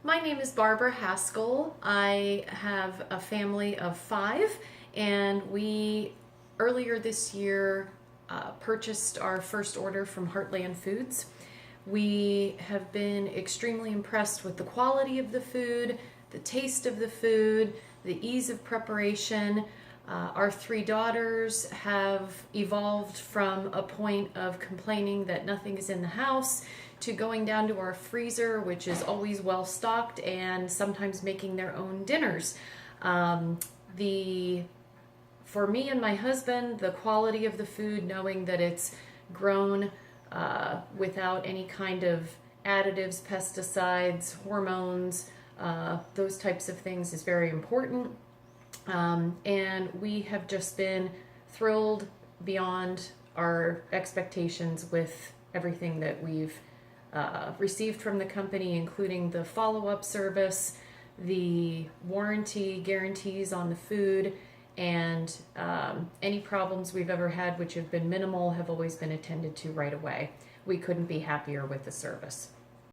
My name is Barbara Haskell. I have a family of 5, and we earlier this year purchased our first order from Heartland Foods. We have been extremely impressed with the quality of the food, the taste of the food, the ease of preparation. Our 3 daughters have evolved from a point of complaining that nothing is in the house to going down to our freezer, which is always well stocked, and sometimes making their own dinners. For me and my husband, the quality of the food, knowing that it's grown without any kind of additives, pesticides, hormones, those types of things is very important. And we have just been thrilled beyond our expectations with everything that we've received from the company, including the follow-up service, the warranty guarantees on the food, and any problems we've ever had, which have been minimal, have always been attended to right away. We couldn't be happier with the service.